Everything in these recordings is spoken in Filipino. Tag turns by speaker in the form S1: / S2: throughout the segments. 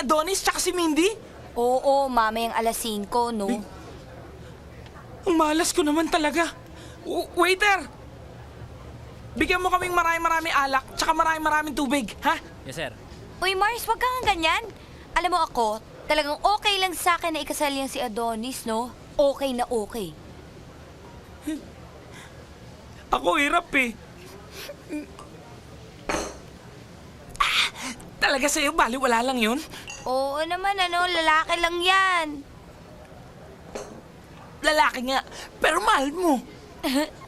S1: Adonis tsaka si Mindy?
S2: Oo, mamayang alas 5, no?
S1: Ang malas ko naman talaga. Waiter! Bigyan mo kaming marami-marami alak tsaka marami-maraming tubig, ha?
S3: Yes, sir.
S2: Uy, Mars, wag kang ganyan. Alam mo ako, talagang okay lang sa akin na ikasal yung si Adonis, no? Okay na okay.
S1: Ako hirap eh. Talaga sa'yo, baliwala lang yun?
S2: Oo naman, lalaki lang yan.
S1: Lalaki nga, pero mahal mo.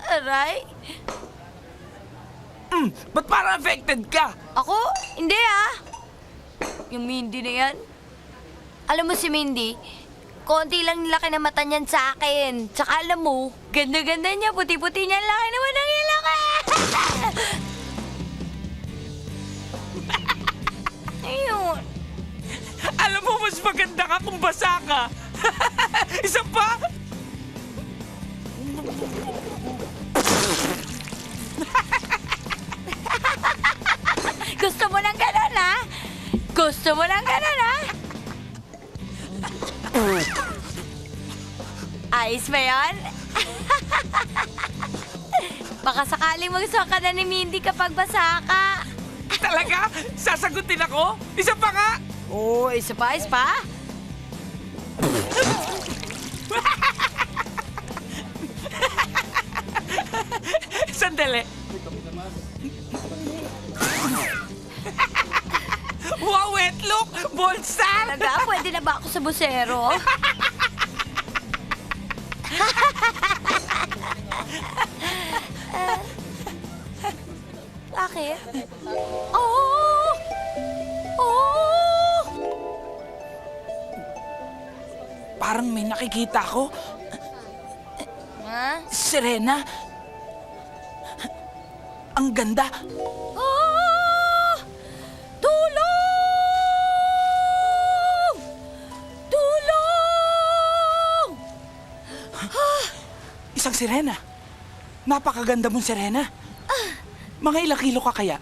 S2: Aray?
S1: Ba't parang affected ka?
S2: Ako? Hindi ah. Yung Mindy na yan. Alam mo si Mindy, konti lang laki na mata niyan sa akin. Tsaka alam mo, ganda-ganda niya, puti-puti niya, laki naman ang ilong. Ayun.
S1: Alam mo, mas maganda ka kung basa ka. Isa pa?
S2: Gusto mo ng ganon, ha? Gusto mo ng ganon, ha? Ayos ba yan? Baka sakaling magsuha ka na ni Mindy kapag basa ka.
S1: Talaga? Sasagutin ako? Isa pa nga?
S2: Oo, isa pa, isa pa.
S1: Sandali. Wow, wet look! Bold star!
S2: Talaga, pwede na ba ako sa busero? Bakit? Oh! Oh!
S1: Parang may nakikita ko.
S2: Ha?
S1: Serena. Ang ganda.
S2: Ah! Tulong! Tulong!
S1: Isang sirena. Napakaganda mong sirena. Mga ilang kilo ka kaya?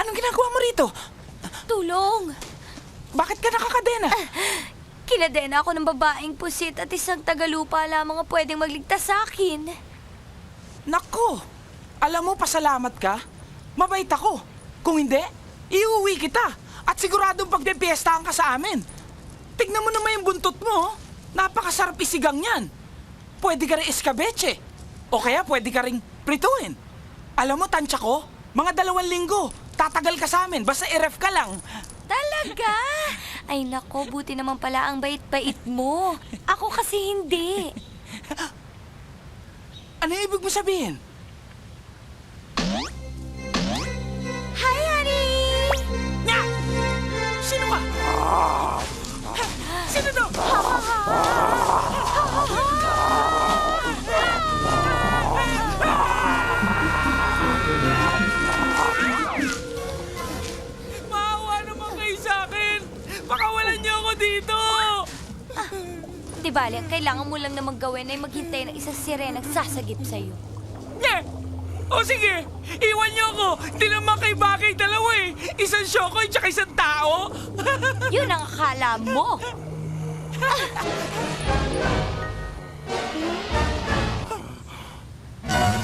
S1: Anong ginagawa mo rito?
S2: Tulong!
S1: Bakit ka nakakadena?
S2: Kinadena ako ng babaeng pusit at isang tagalupa lamang ang pwedeng magligtas sa akin.
S1: Nako! Alam mo, pasalamat ka. Mabait ako. Kung hindi, iuwi kita. At siguradong pagdepiestahan ka sa amin. Tignan mo naman yung buntot mo. Napakasarap isigang yan. Pwede ka rin escabeche. O kaya pwede ka rin prituin. Alam mo, tansya ko, mga 2 linggo. Tatagal ka sa amin, basta i-ref ka lang.
S2: Talaga? Ay nako, buti naman pala ang bait-bait mo. Ako kasi hindi.
S1: Ano ibig mo sabihin?
S2: Hi, honey!
S1: Nya! Sino ka? Sino to? Maawa naman kayo sa akin! Pakawalan niyo ako dito!
S2: Di bale, ang kailangan mo lang namang gawin ay maghintay ng isang sirenang sasagip sa'yo.
S1: Nye! O sige, iwan niyo ako! Di naman kay bagay dalawa eh! Isang syokoy tsaka isang tao!
S2: Yun ang akala mo!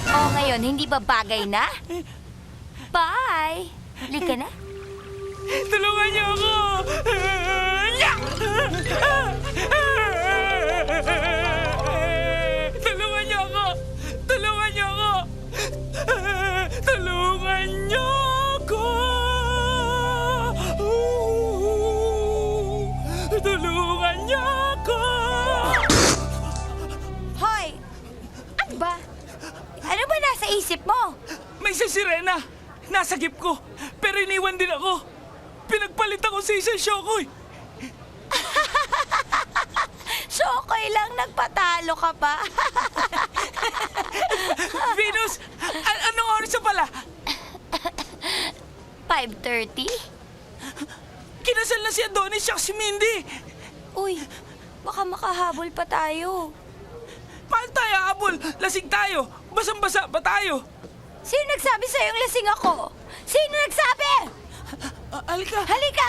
S2: O ngayon, hindi ba bagay na? Bye! Halika na.
S1: Tulungan niyo ako! Nya! Tulungan niyo ako! Tulungan niyo ako! Tulungan niyo ako! Tulungan niyo ako!
S2: Hoy! Ano ba? Ano ba nasa isip mo?
S1: May si Sirena! Nasa gip ko! Pero iniwan din ako! Pinagpalit ako sa isang syokoy!
S2: Shokoy lang, nagpatalo ka pa.
S1: Venus! Anong oras na pala?
S2: 5:30?
S1: Kinasal na si Adonis siya si Mindy!
S2: Uy, baka makahabol pa tayo.
S1: Paano tayo habol? Lasing tayo! Basang-basa pa tayo!
S2: Sino nagsabi sa'yong lasing ako? Sino nagsabi?
S1: Halika.
S2: Halika!